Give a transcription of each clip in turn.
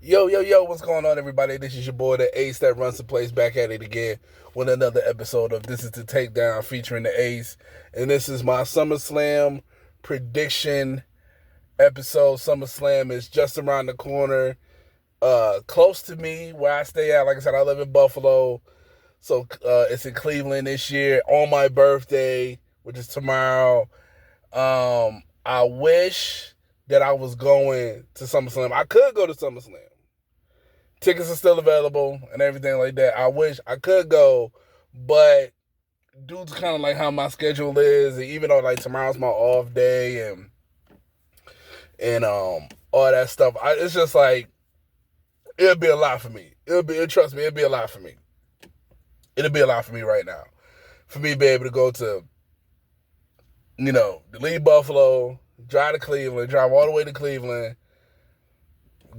Yo, what's going on, everybody? This is your boy, the Ace that runs the place, back at it again with another episode of This is the Takedown featuring the Ace. And this is my Summerslam prediction episode. Summerslam is just around the corner, close to me where I stay at. Like I said, I live in Buffalo. So it's in Cleveland this year on my birthday, which is tomorrow. I wish that I was going to SummerSlam. I could go to SummerSlam. Tickets are still available and everything like that. I wish I could go, but due to kind of like how my schedule is, and even though like tomorrow's my off day and all that stuff, it's just like it'll be a lot for me. Trust me, it'll be a lot for me. It'll be a lot for me right now. For me to be able to go to, leave Buffalo, drive to Cleveland, drive all the way to Cleveland,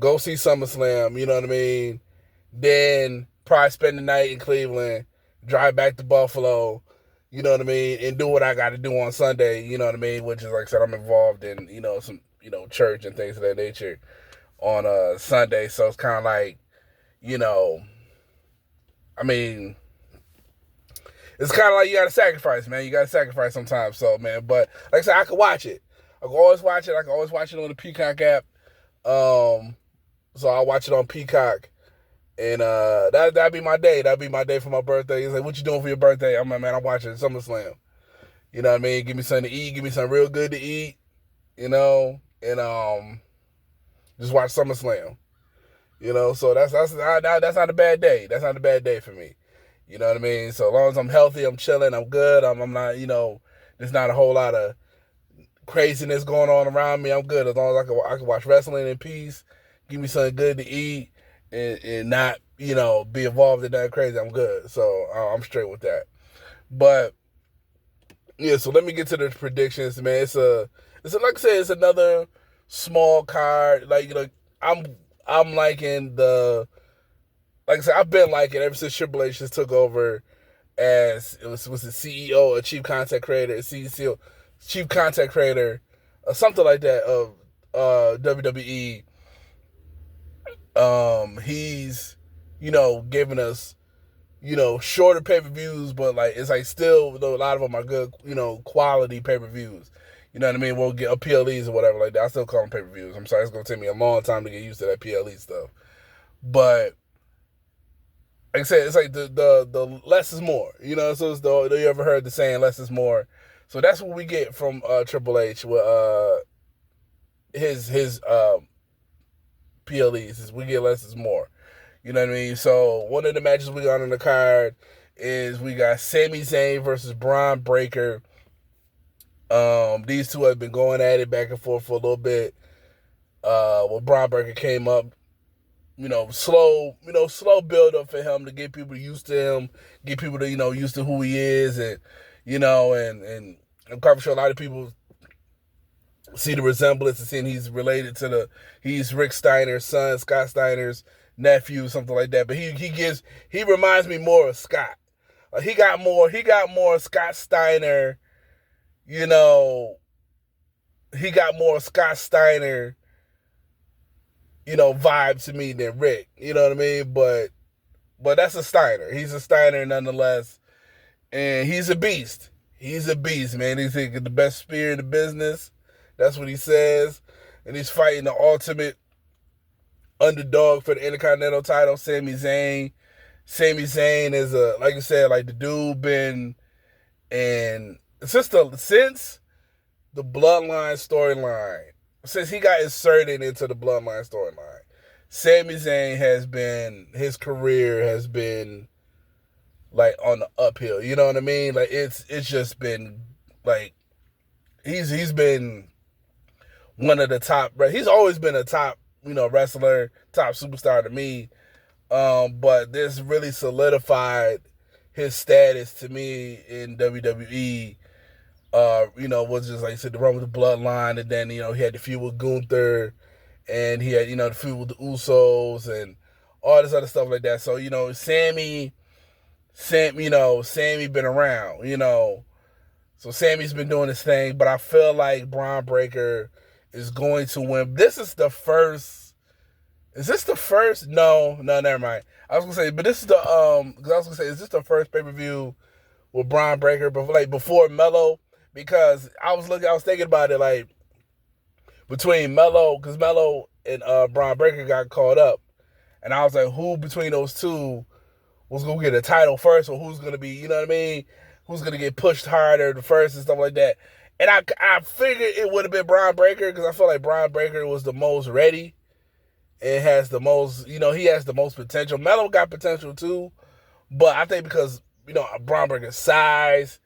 go see SummerSlam, you know what I mean? Then probably spend the night in Cleveland, drive back to Buffalo, you know what I mean? And do what I got to do on Sunday, you know what I mean? Which is, like I said, I'm involved in, some, church and things of that nature on Sunday. So it's kind of like, I mean, it's kind of like you got to sacrifice, man. You got to sacrifice sometimes. So, man, but like I said, I can watch it. I can always watch it. I can always watch it on the Peacock app. So I'll watch it on Peacock. And that'd be my day. That'd be my day for my birthday. He's like, what you doing for your birthday? I'm like, man, I'm watching SummerSlam. You know what I mean? Give me something to eat. Give me something real good to eat. And just watch SummerSlam. So that's not a bad day. That's not a bad day for me. You know what I mean? So as long as I'm healthy, I'm chilling, I'm good. I'm not, there's not a whole lot of craziness going on around me. I'm good as long as I can watch wrestling in peace. Give me something good to eat and not, be involved in that crazy. I'm good. So I'm straight with that. But yeah, so let me get to the predictions, man. It's like I said, it's another small card. Like, I'm liking like I said, I've been liking ever since Triple H just took over as was the CEO or chief content creator, CEO, chief content creator, or something like that of WWE. He's giving us shorter pay-per-views, but like it's like still a lot of them are good quality pay-per-views. You know what I mean? We'll get PLEs or whatever like that. I still call them pay-per-views. I'm sorry, it's gonna take me a long time to get used to that PLE stuff, but like I said, it's like the less is more. So it's you ever heard the saying less is more? So that's what we get from Triple H with his PLEs is we get less is more. You know what I mean? So one of the matches we got on the card is we got Sami Zayn versus Braun Breaker. These two have been going at it back and forth for a little bit. When Braun Breaker came up, slow build up for him to get people used to him, get people to, used to who he is, and, and I'm quite sure a lot of people see the resemblance and seeing he's Rick Steiner's son, Scott Steiner's nephew, something like that. But he reminds me more of Scott. He got more Scott Steiner, he got more Scott Steiner, vibe to me than Rick. You know what I mean? But that's a Steiner. He's a Steiner nonetheless. And he's a beast. He's a beast, man. He's the best spear in the business. That's what he says. And he's fighting the ultimate underdog for the Intercontinental title, Sami Zayn. Sami Zayn is like I said, like the dude been and since the Bloodline storyline, since he got inserted into the Bloodline storyline, Sami Zayn his career has been like on the uphill. You know what I mean? Like it's just been like he's been one of the top. He's always been a top wrestler, top superstar to me. But this really solidified his status to me in WWE. Was just like I said, the run with the Bloodline, and then he had the feud with Gunther, and he had the feud with the Usos and all this other stuff like that. So Sammy been around, so Sammy's been doing his thing, but I feel like Braun Breaker is going to win. This is the first Is this the first? No, never mind. I was gonna say, but this is the because I was gonna say, is this the first pay-per-view with Braun Breaker before Melo? Because I was thinking about it like between Melo, because Melo and Braun Breaker got caught up, and I was like, who between those two was gonna get a title first, or who's gonna be, you know what I mean? Who's gonna get pushed harder the first and stuff like that? And I figured it would have been Braun Breaker because I feel like Braun Breaker was the most ready. It has the most, he has the most potential. Melo got potential too, but I think because, Braun Breaker's size,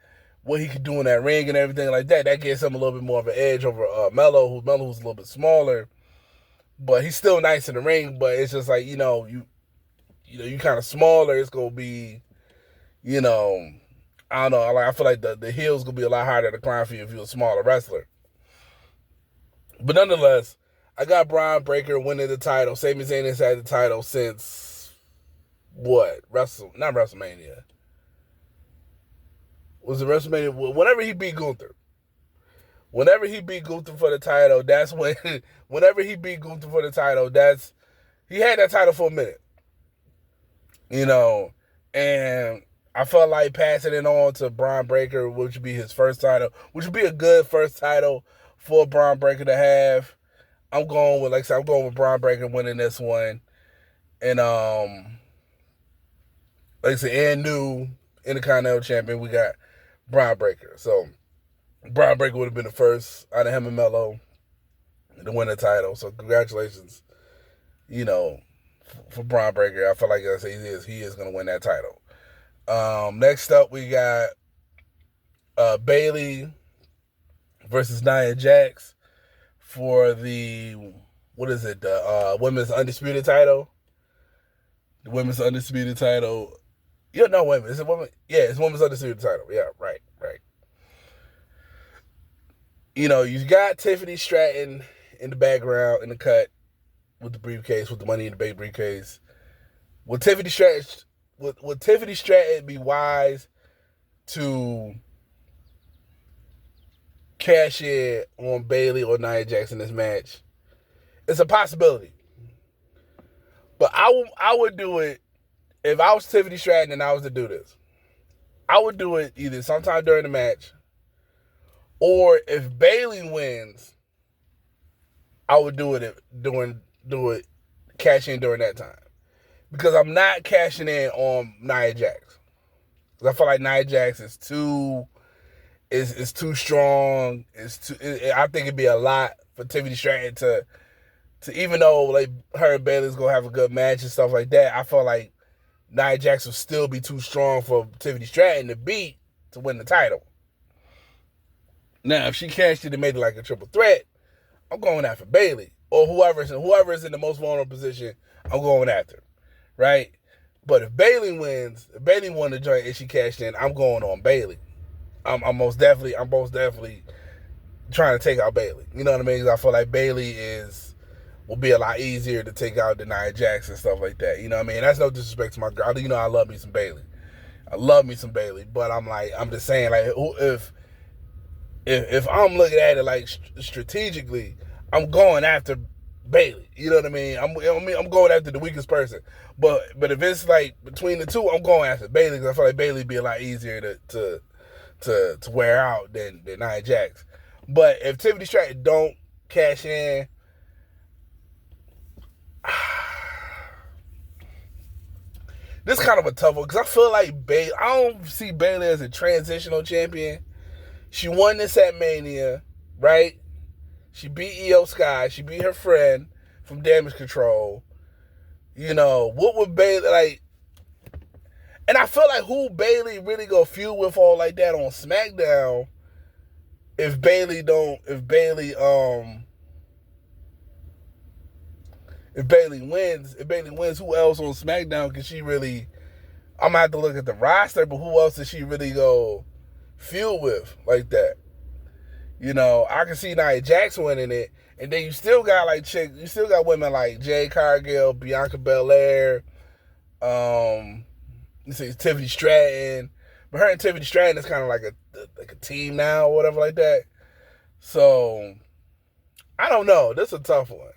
what he could do in that ring and everything like that, that gives him a little bit more of an edge over Melo, who's a little bit smaller, but he's still nice in the ring. But it's just like, you kind of smaller. It's gonna be, I don't know. I feel like the hill's gonna be a lot harder to climb for you if you're a smaller wrestler. But nonetheless, I got Braun Breaker winning the title. Sami Zayn has had the title since what? Not WrestleMania. Was it WrestleMania? Whenever he beat Gunther. Whenever he beat Gunther for the title, that's when. Whenever he beat Gunther for the title, he had that title for a minute. And I felt like passing it on to Braun Breaker, which would be his first title, which would be a good first title for Braun Breaker to have. I'm going with Braun Breaker winning this one. And and new Intercontinental Champion, we got Braun Breaker. So Braun Breaker would have been the first out of him and Melo to win the title. So congratulations, for Braun Breaker. I feel like he is going to win that title. Next up, we got Bayley versus Nia Jax for the Women's Undisputed title. The Women's Undisputed title. No, women. Is it women? Yeah, it's Women's Undisputed title. Yeah, right. You got Tiffany Stratton in the background, in the cut, with the briefcase, with the Money in the Bank briefcase. Would Tiffany Stratton be wise to cash in on Bayley or Nia Jax in this match? It's a possibility. But I would do it if I was Tiffany Stratton and I was to do this. I would do it either sometime during the match, or if Bayley wins, I would do it cash in during that time. Because I'm not cashing in on Nia Jax. Because I feel like Nia Jax is too strong. I think it'd be a lot for Tiffany Stratton to even though like her and Bayley's gonna have a good match and stuff like that, I feel like Nia Jax will still be too strong for Tiffany Stratton to win the title. Now, if she cashed it and made it like a triple threat, I'm going after Bayley. Or whoever's in the most vulnerable position, I'm going after. Right? But if Bayley won the joint and she cashed in, I'm going on Bayley. I'm most definitely trying to take out Bayley. You know what I mean? Because I feel like Bayley will be a lot easier to take out than Nia Jax and stuff like that. You know what I mean? That's no disrespect to my girl. I love me some Bayley. But I'm just saying, like, if I'm looking at it like strategically, I'm going after Bayley. You know what I mean? I'm going after the weakest person. But if it's like between the two, I'm going after Bayley because I feel like Bayley be a lot easier to wear out than Nia Jax. But if Tiffany Stratton don't cash in, this is kind of a tough one because I feel like I don't see Bayley as a transitional champion. She won this at Mania, right? She beat Io Sky. She beat her friend from Damage Control. What would Bayley like? And I feel like who Bayley really go feud with all like that on SmackDown. If Bayley wins, who else on SmackDown can she really? I'm gonna have to look at the roster, but who else does she really go feud with like that? I can see Nia Jax winning it, and then you still got women like Jade Cargill, Bianca Belair, Tiffany Stratton, but her and Tiffany Stratton is kind of like a team now or whatever like that. So I don't know. This is a tough one.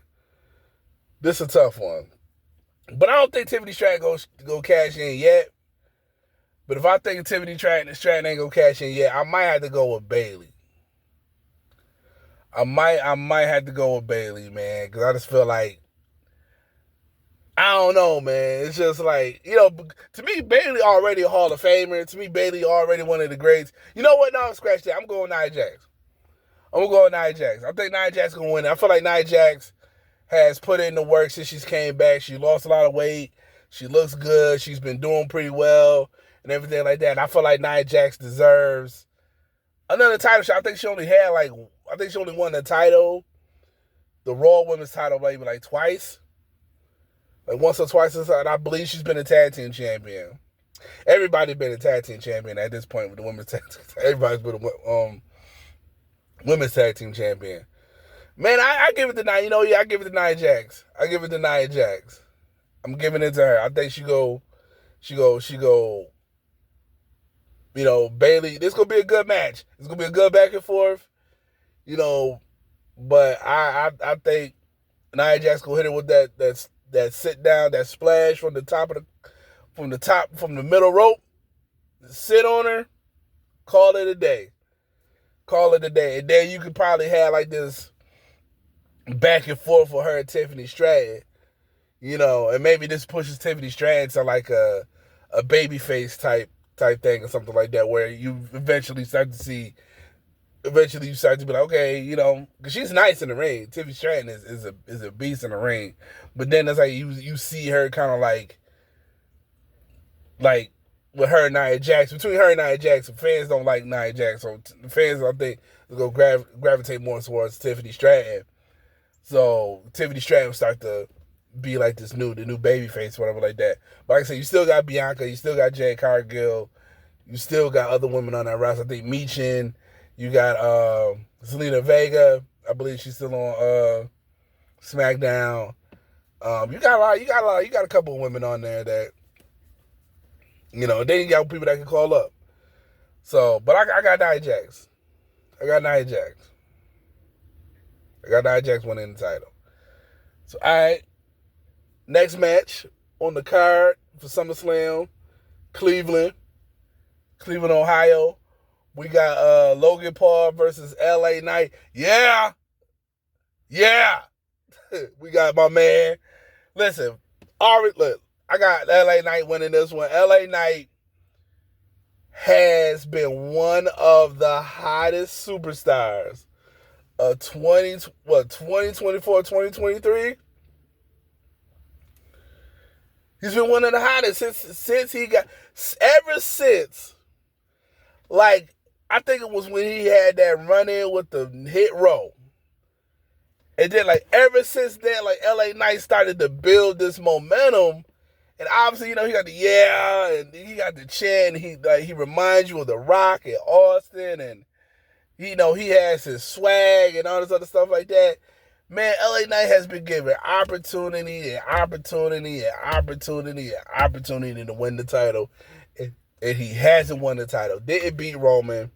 This is a tough one. But I don't think Tiffany Stratton go cash in yet. But if I think Tiffany Stratton ain't gonna cash in yet, I might have to go with Bayley. I might have to go with Bayley, man, because I just feel like, I don't know, man. It's just like, to me, Bayley already a Hall of Famer. To me, Bayley already one of the greats. You know what? No, scratch that. I'm going Nia Jax. I'm going to go with Nia Jax. I think Nia Jax going to win. I feel like Nia Jax has put in the work since she's came back. She lost a lot of weight. She looks good. She's been doing pretty well and everything like that. And I feel like Nia Jax deserves another title shot. I think she only won the title, the Raw Women's title, maybe like twice. Like once or twice, and I believe she's been a tag team champion. Everybody's been a tag team champion at this point with the women's tag team. Everybody's been a women's tag team champion. Man, I give it to Nia. I give it to Nia Jax. I give it to Nia Jax. I'm giving it to her. I think she go. Bayley. This gonna be a good match. It's gonna be a good back and forth. But I think Nia Jax gonna hit it with that sit down, that splash from the middle rope. Sit on her. Call it a day. And then you could probably have like this back and forth with her and Tiffany Stratton. And maybe this pushes Tiffany Stratton to like a babyface type thing or something like that, where you eventually start to be like, okay, because she's nice in the ring. Tiffany Stratton is a beast in the ring, but then it's like you see her kind of like with her and Nia Jax. Between her and Nia Jax, fans don't like Nia Jax, so fans, I think, will go gravitate more towards Tiffany Stratton. So Tiffany Stratton will start to be like the new baby face, whatever like that. But like I said, you still got Bianca, you still got Jade Cargill, you still got other women on that roster. I think Michin, you got Zelina Vega. I believe she's still on SmackDown. You got a couple of women on there that, then you got people that can call up. So, but I got Nia Jax. I got Nia Jax winning the title. So, all right. Next match on the card for SummerSlam, Cleveland, Ohio. We got Logan Paul versus LA Knight. Yeah. We got my man. Listen, look, I got LA Knight winning this one. LA Knight has been one of the hottest superstars of 2024, 2023. He's been one of the hottest ever since, like, I think it was when he had that run-in with the Hit Row. And then, like, ever since then, like, LA Knight started to build this momentum. And obviously, he got the and he got the chant, and he reminds you of The Rock and Austin, and he has his swag and all this other stuff like that. Man, LA Knight has been given opportunity to win the title, and he hasn't won the title. Didn't beat Roman,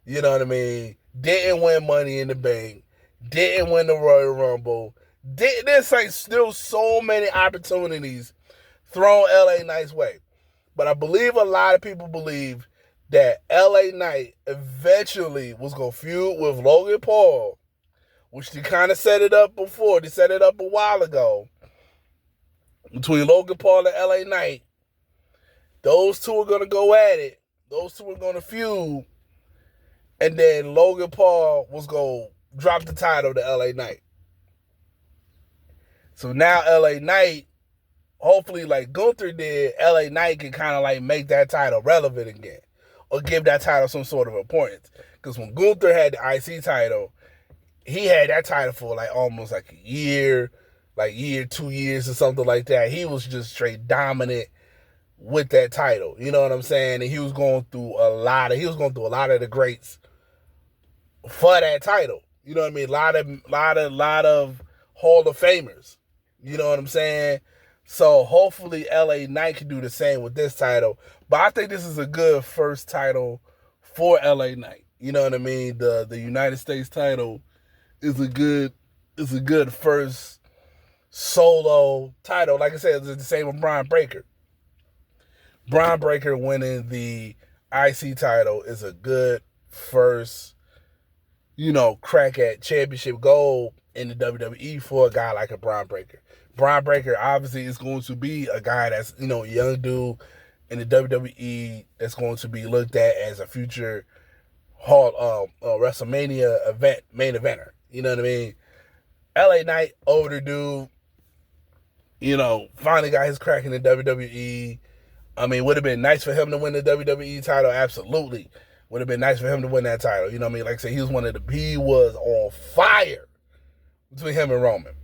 you know what I mean? Didn't win Money in the Bank, didn't win the Royal Rumble. There's like still so many opportunities thrown LA Knight's way. But I believe a lot of people believe that LA Knight eventually was going to feud with Logan Paul, which they kind of set it up before. They set it up a while ago. Between Logan Paul and LA Knight, those two are going to go at it. Those two are going to feud. And then Logan Paul was going to drop the title to LA Knight. So now LA Knight, hopefully like Gunther did, LA Knight can kind of like make that title relevant again. Or give that title some sort of importance. Because when Gunther had the IC title, he had that title for like almost like a year, 2 years or something like that. He was just straight dominant with that title. You know what I'm saying? And he was going through a lot of the greats for that title. You know what I mean? A lot of Hall of Famers. You know what I'm saying? So hopefully LA Knight can do the same with this title. But I think this is a good first title for LA Knight. You know what I mean? The United States title is a good first solo title. Like I said, it's the same with Brian Breaker. Brian Breaker winning the IC title is a good first, crack at championship gold in the WWE for a guy like a Brian Breaker. Brian Breaker obviously is going to be a guy that's, a young dude in the WWE that's going to be looked at as a future WrestleMania main eventer. You know what I mean? LA Knight, older dude, finally got his crack in the WWE. I mean, would have been nice for him to win the WWE title, absolutely. Would have been nice for him to win that title. You know what I mean? Like I said, he was on fire between him and Roman.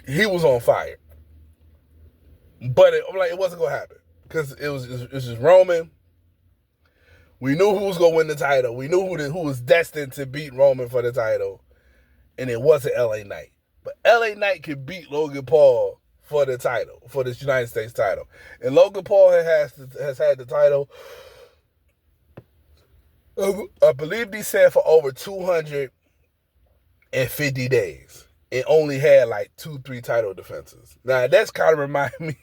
He was on fire. But it wasn't going to happen. Because it was just Roman. We knew who was going to win the title. We knew who was destined to beat Roman for the title. And it wasn't LA Knight. But LA Knight could beat Logan Paul for the title, for this United States title. And Logan Paul has had the title, I believe he said, for over 250 days. It only had like 2-3 title defenses. Now, that's kind of remind me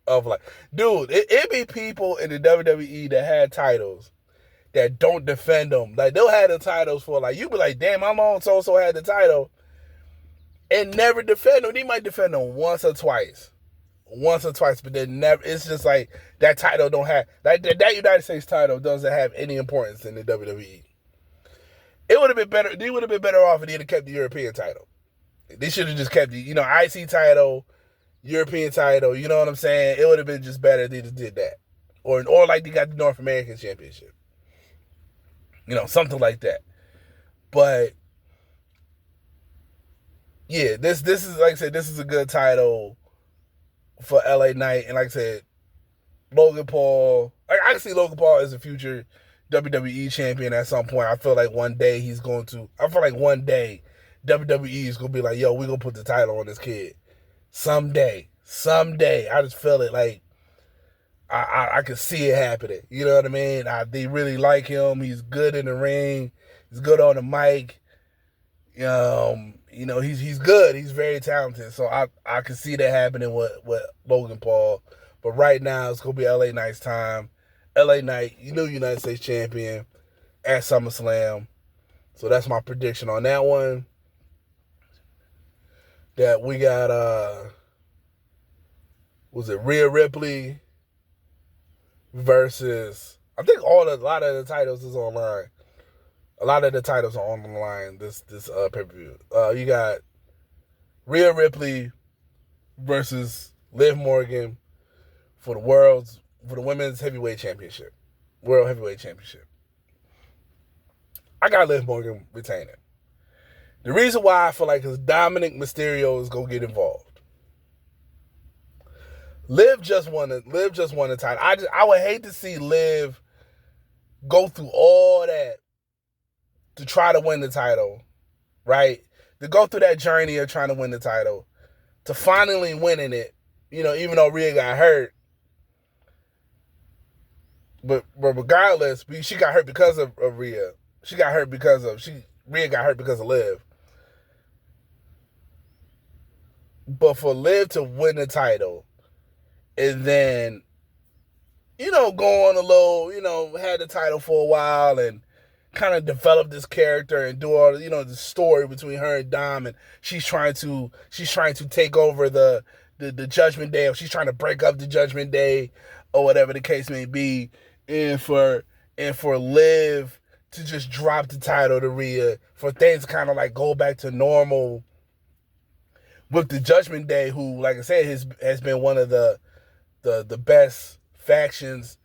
of like, dude, it be people in the WWE that had titles that don't defend them. Like, they'll have the titles for, like, you be like, damn, how long so-so had the title and never defend them. He might defend them once or twice, but then never. It's just like that title don't have, like, that United States title doesn't have any importance in the WWE. It would have been better. They would have been better off if they had kept the European title. They should have just kept the, IC title, European title. You know what I'm saying? It would have been just better if they just did that, or like they got the North American Championship. Something like that. But yeah, this is, like I said, this is a good title for LA Knight. And like I said, Logan Paul, I can see Logan Paul as a future WWE champion at some point. I feel like one day WWE is going to be like, yo, we're going to put the title on this kid. Someday. I just feel it. Like, I can see it happening. You know what I mean? They really like him. He's good in the ring. He's good on the mic. He's good. He's very talented. So I can see that happening with Logan Paul. But right now, it's going to be LA Knight's time. LA Knight, United States champion at SummerSlam. So that's my prediction on that one. That we got, was it Rhea Ripley versus, I think a lot of the titles is online. A lot of the titles are on the line this pay-per-view. You got Rhea Ripley versus Liv Morgan for the women's heavyweight championship, world heavyweight championship. I got Liv Morgan retaining. The reason why I feel like is Dominic Mysterio is gonna get involved. Liv just won the title. I would hate to see Liv go through all that to try to win the title, right? To go through that journey of trying to win the title, to finally winning it, even though Rhea got hurt. But regardless, she got hurt because of Rhea. Rhea got hurt because of Liv. But for Liv to win the title and then, go on a little, had the title for a while and kind of develop this character and do all, the story between her and Dom, and she's trying to take over the Judgment Day, or she's trying to break up the Judgment Day, or whatever the case may be, and for Liv to just drop the title to Rhea, for things to kind of like go back to normal with the Judgment Day, who, like I said, has been one of the best factions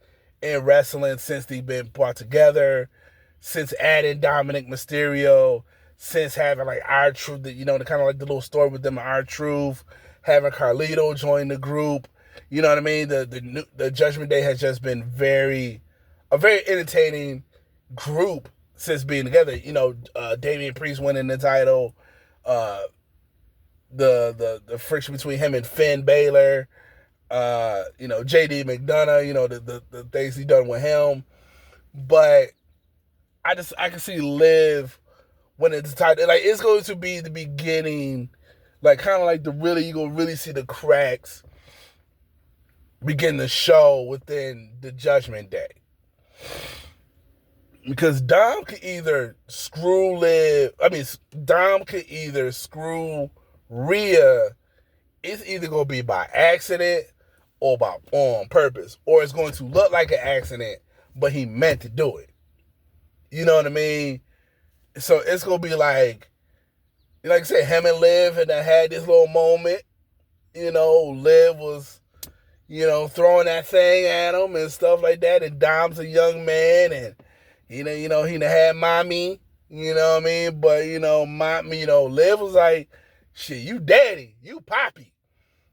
in wrestling since they've been brought together, since adding Dominic Mysterio, since having like R-Truth, the kind of like the little story with them and R-Truth, having Carlito join the group. You know what I mean? The Judgment Day has just been a very entertaining group since being together. Damian Priest winning the title, the friction between him and Finn Balor, JD McDonough, the things he done with him. But I can see Liv winning the title. Like, it's going to be the beginning. Like, kind of like you gonna really see the cracks begin to show within the Judgment Day. Because Dom could either screw Rhea. It's either going to be by accident or on purpose. Or it's going to look like an accident, but he meant to do it. You know what I mean? So it's going to be like I said, him and Liv and I had this little moment. Liv was, throwing that thing at him and stuff like that. And Dom's a young man and he done had mommy, you know what I mean? But, Liv was like, shit, you daddy, you poppy.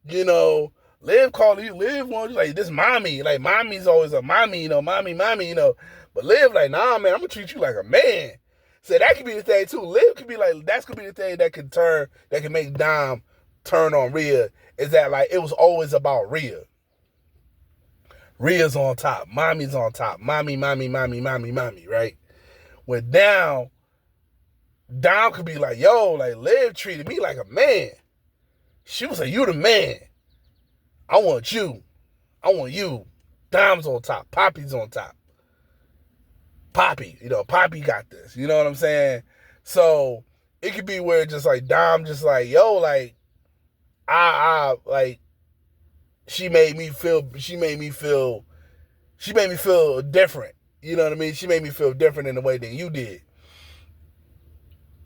Liv called you, Liv wants you like, this mommy. Like, mommy's always a mommy, mommy, But Liv like, nah, man, I'm going to treat you like a man. So that could be the thing, too. Liv could be like, that's going to be the thing that can make Dom turn on Rhea, is that, like, it was always about Rhea. Rhea's on top. Mommy's on top. Mommy, right? When Dom could be like, yo, like, Liv treated me like a man. She was like, you the man. I want you. Dom's on top. Poppy's on top. Poppy, Poppy got this. You know what I'm saying? So it could be where just like Dom just like, yo, like, like, she made me feel different. You know what I mean? She made me feel different in a way than you did.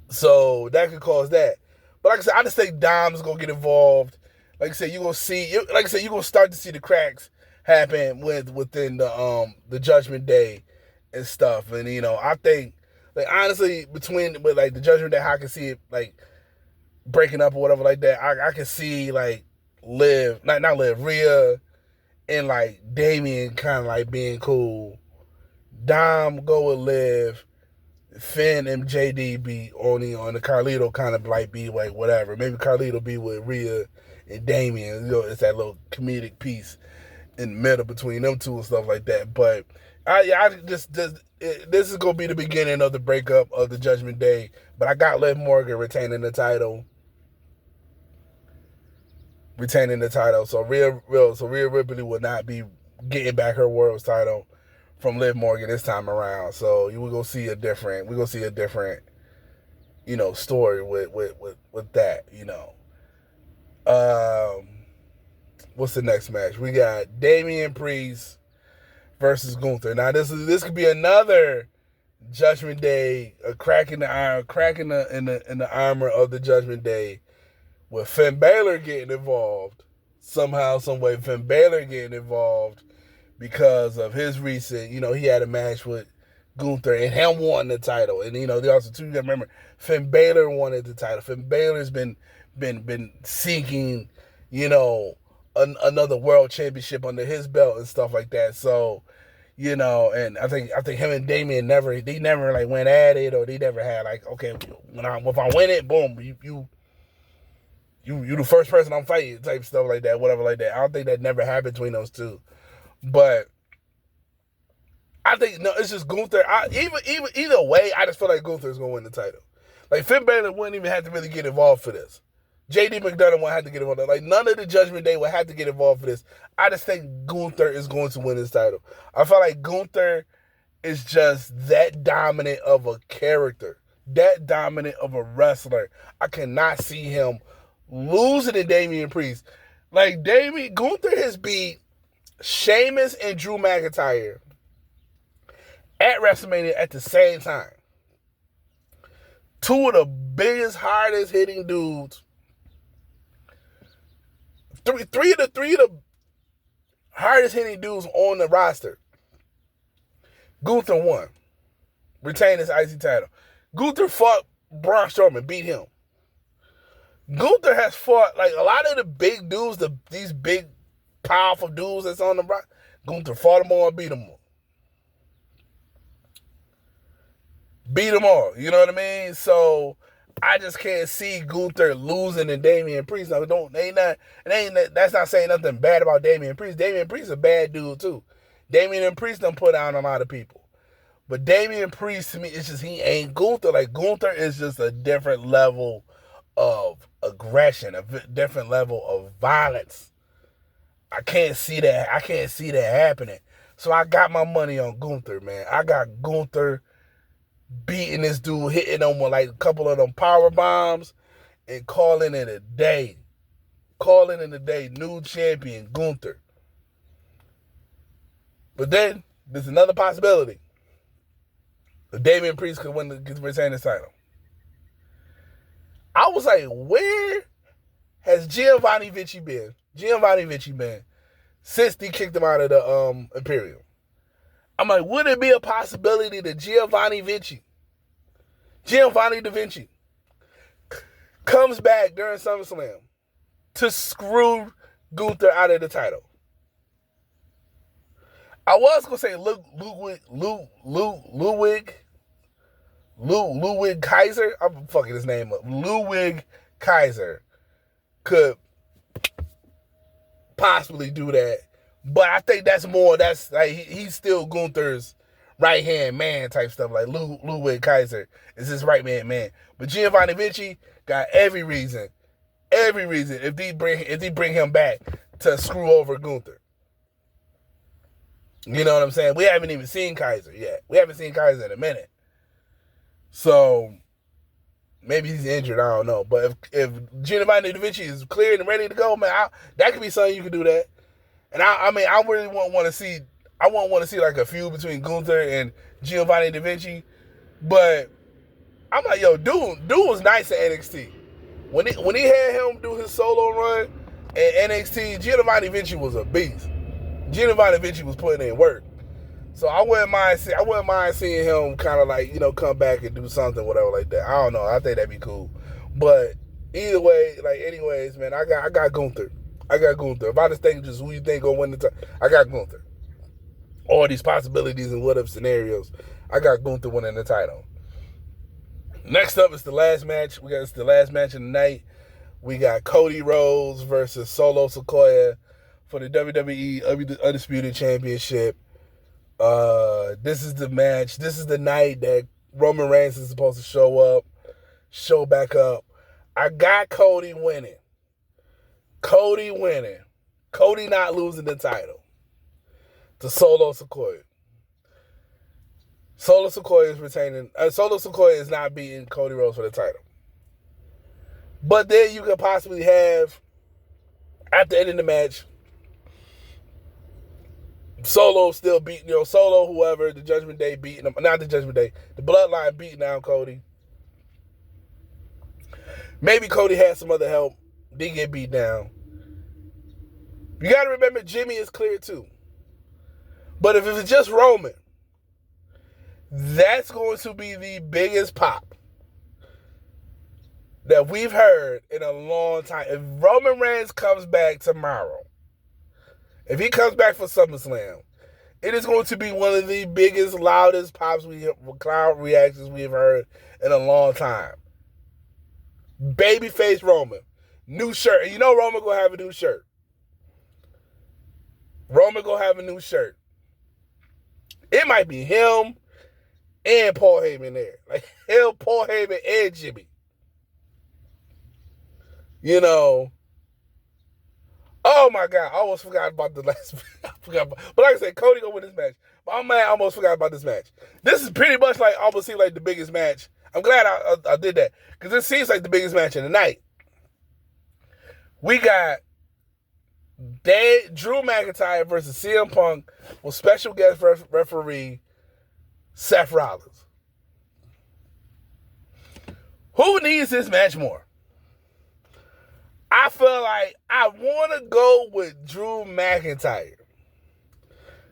So that could cause that. But like I said, I just think Dom's gonna get involved. Like I said, you're gonna start to see the cracks happen within the Judgment Day and stuff. And I think, like, honestly, with like the Judgment Day, how I can see it like breaking up or whatever like that. I can see like Rhea and like Damian kind of like being cool. Dom go with Liv. Finn and JD be on the Carlito kind of like be like whatever. Maybe Carlito be with Rhea and Damian. It's that little comedic piece in the middle between them two and stuff like that. But this is gonna be the beginning of the breakup of the Judgment Day. But I got Liv Morgan retaining the title. So Rhea Ripley will not be getting back her world's title from Liv Morgan this time around. So we're gonna see a different, story with that. What's the next match? We got Damian Priest versus Gunther. Now this could be another Judgment Day, a crack in the armor of the Judgment Day. With Finn Balor getting involved, somehow, some way, Finn Balor getting involved because of his recent, he had a match with Gunther and him wanting the title. And, they also, too, you got to remember, Finn Balor wanted the title. Finn Balor's been seeking, another world championship under his belt and stuff like that. So, and I think him and Damian never like went at it, or they never had like, okay, if I win it, boom, you the first person I'm fighting, type stuff like that, whatever like that. I don't think that never happened between those two. But I think, no, it's just Gunther. Either way, I just feel like Gunther's going to win the title. Like, Finn Balor wouldn't even have to really get involved for this. JD McDonough won't have to get involved. Like, none of the Judgment Day will have to get involved for this. I just think Gunther is going to win this title. I feel like Gunther is just that dominant of a character, that dominant of a wrestler. I cannot see him losing to Damian Priest. Like, Gunther has beat Sheamus and Drew McIntyre at WrestleMania at the same time. Two of the biggest, hardest hitting dudes. Three of the hardest hitting dudes on the roster. Gunther won. Retained his IC title. Gunther fought Braun Strowman, beat him. Gunther has fought, like, a lot of the big dudes, these big, powerful dudes that's on the roster. Gunther fought them all and beat them all. Beat them all, you know what I mean? So, I just can't see Gunther losing to Damian Priest. Now, that's not saying nothing bad about Damian Priest. Damian Priest is a bad dude, too. Damian Priest done put down a lot of people. But Damian Priest, to me, it's just, he ain't Gunther. Like, Gunther is just a different level of aggression, a different level of violence. I can't see that happening. So I got my money on Gunther, man. I got Gunther beating this dude, hitting him with like a couple of them power bombs, and calling it a day. New champion, Gunther. But then, there's another possibility. Damian Priest could retain the title. I was like, where has Giovanni Vinci been since they kicked him out of the Imperium? I'm like, would it be a possibility that Giovanni Da Vinci comes back during SummerSlam to screw Gunther out of the title? I was gonna say Ludwig Kaiser. I'm fucking his name up. Ludwig Kaiser could possibly do that, but I think that's like he's still Gunther's right hand man type stuff. Like Ludwig Kaiser is his right hand man, but Giovanni Vinci got every reason if they bring him back to screw over Gunther. You know what I'm saying? We haven't even seen Kaiser yet. We haven't seen Kaiser in a minute. So, maybe he's injured. I don't know. But if Giovanni Da Vinci is cleared and ready to go, man, that could be something you could do that. And I really wouldn't want to see like a feud between Gunther and Giovanni Da Vinci. But I'm like, yo, dude was nice at NXT. When he had him do his solo run at NXT, Giovanni Vinci was a beast. Giovanni Vinci was putting in work. So I wouldn't mind seeing him kind of like, come back and do something, whatever like that. I don't know. I think that'd be cool. But either way, like anyways, man, I got Gunther. If I just think just who you think gonna win the title, I got Gunther. All these possibilities and what if scenarios, I got Gunther winning the title. Next up is the last match. It's the last match of the night. We got Cody Rhodes versus Solo Sikoa for the WWE Undisputed Championship. This is the match. This is the night that Roman Reigns is supposed to show back up. I got Cody winning. Cody not losing the title to Solo Sikoa. Solo Sikoa is retaining. Solo Sikoa is not beating Cody Rhodes for the title. But then you could possibly have, at the end of the match, Solo still beating, Solo, whoever, the Judgment Day beating him. Not the Judgment Day. The Bloodline beating down Cody. Maybe Cody had some other help. Did get beat down. You got to remember, Jimmy is clear too. But if it's just Roman, that's going to be the biggest pop that we've heard in a long time. If Roman Reigns comes back tomorrow, if he comes back for SummerSlam, it is going to be one of the biggest, loudest pops crowd reactions we've heard in a long time. Babyface Roman. New shirt. And Roman going to have a new shirt. It might be him and Paul Heyman there. Like, him, Paul Heyman, and Jimmy. Oh my God, I almost forgot about the last match. But like I said, Cody gonna win this match. But I almost forgot about this match. This is pretty much like almost seems like the biggest match. I'm glad I did that. Because it seems like the biggest match of the night. We got Drew McIntyre versus CM Punk with special guest referee Seth Rollins. Who needs this match more? I feel like I want to go with Drew McIntyre.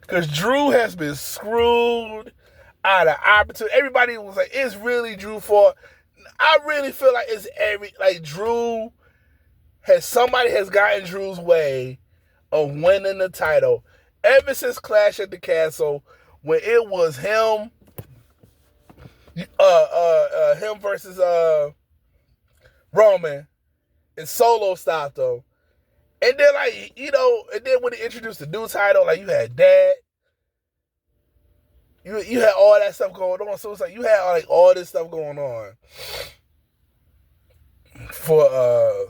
Because Drew has been screwed out of opportunity. Everybody was like, it's really Drew's fault. I really feel like it's Drew somebody has gotten Drew's way of winning the title ever since Clash at the Castle, when it was him versus Roman, and Solo stopped him. And then and then when he introduced the new title, like you had that. You had all that stuff going on. So it's like you had all this stuff going on. for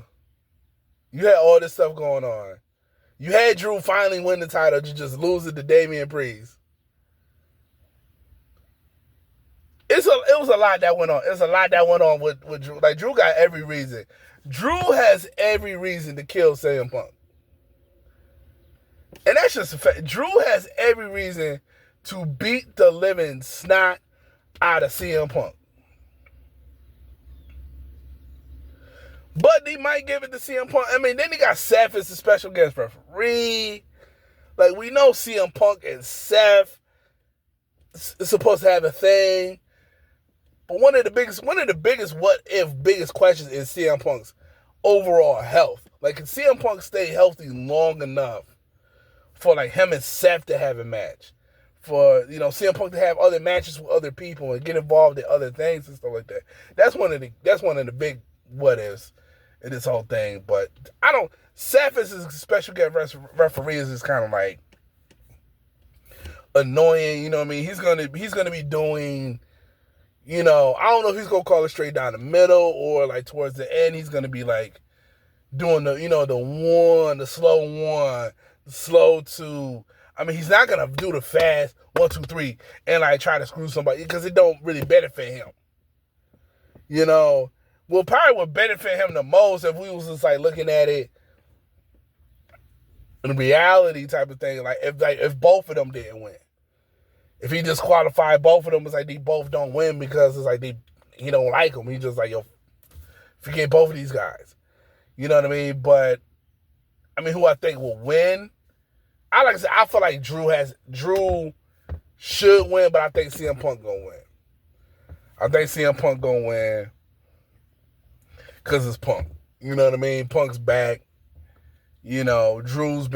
you had all this stuff going on. You had Drew finally win the title, you just lose it to Damian Priest. It was a lot that went on. It's a lot that went on with Drew. Like, Drew got every reason. Drew has every reason to kill CM Punk. And that's just a fact. Drew has every reason to beat the living snot out of CM Punk. But they might give it to CM Punk. I mean, then he got Seth as a special guest referee. Like, we know CM Punk and Seth is supposed to have a thing. But one of the biggest biggest questions is CM Punk's overall health. Like, can CM Punk stay healthy long enough for, like, him and Seth to have a match? For, you know, CM Punk to have other matches with other people and get involved in other things and stuff like that. That's one of the big what ifs in this whole thing. But Seth as a special guest referee is kind of like annoying. You know what I mean? He's gonna be doing, you know, I don't know if he's gonna call it straight down the middle or like towards the end he's gonna be like doing the, you know, the slow two. I mean, he's not gonna do the fast 1, 2, 3 and like try to screw somebody because it don't really benefit him. You know, probably would benefit him the most if we was just like looking at it in reality type of thing. Like if both of them didn't win. If he disqualified both of them, it's like they both don't win because it's like he don't like them. He just like, yo, forget both of these guys. You know what I mean? But I mean, who I think will win? I feel like Drew should win, but I think CM Punk gonna win. I think CM Punk gonna win because it's Punk. You know what I mean? Punk's back. You know, Drew's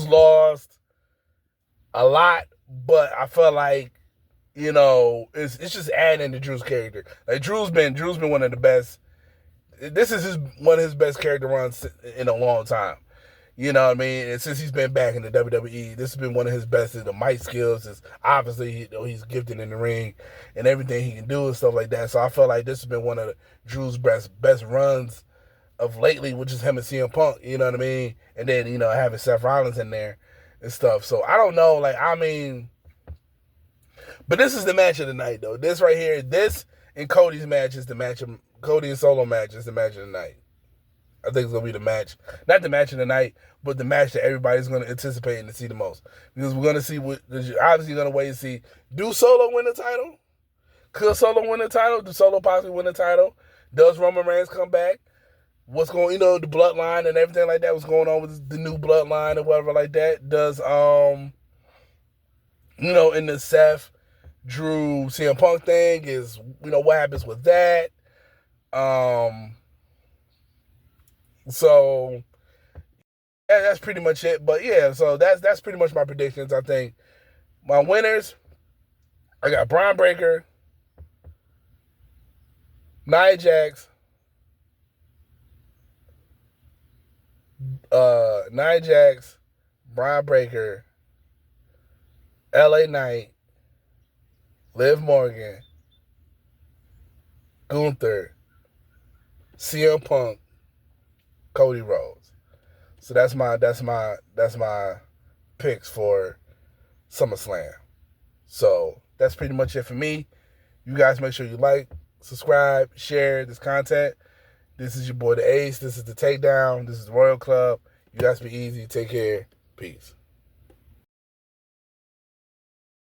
lost a lot, but I feel like, you know, it's just adding to Drew's character. Like, Drew's been one of the best. This is one of his best character runs in a long time. You know what I mean? And since he's been back in the WWE, this has been one of his best. The mic skills is obviously, he's gifted in the ring and everything he can do and stuff like that. So I feel like this has been one of Drew's best runs of lately, which is him and CM Punk. You know what I mean? And then, you know, having Seth Rollins in there and stuff. So I don't know. Like, I mean, but this is the match of the night, though. This right here, this and Cody's match is the match of Cody and Solo match is the match of the night. I think it's going to be the match, not the match of the night, but the match that everybody's going to anticipate and to see the most. Because we're going to see obviously going to wait and see, do Solo win the title? Could Solo win the title? Do Solo possibly win the title? Does Roman Reigns come back? What's going, you know, the bloodline and everything like that, what's going on with the new bloodline or whatever like that? Does, you know, in the Seth, Drew, CM Punk thing is, you know, what happens with that? So yeah, that's pretty much it. But yeah, so that's pretty much my predictions. I think my winners, I got Braun Breaker, Nia Jax, Braun Breaker, LA Knight, Liv Morgan, Gunther, CM Punk, Cody Rhodes. So that's my picks for SummerSlam. So that's pretty much it for me. You guys make sure you like, subscribe, share this content. This is your boy the Ace. This is the Takedown. This is the Royal Club. You guys be easy. Take care. Peace.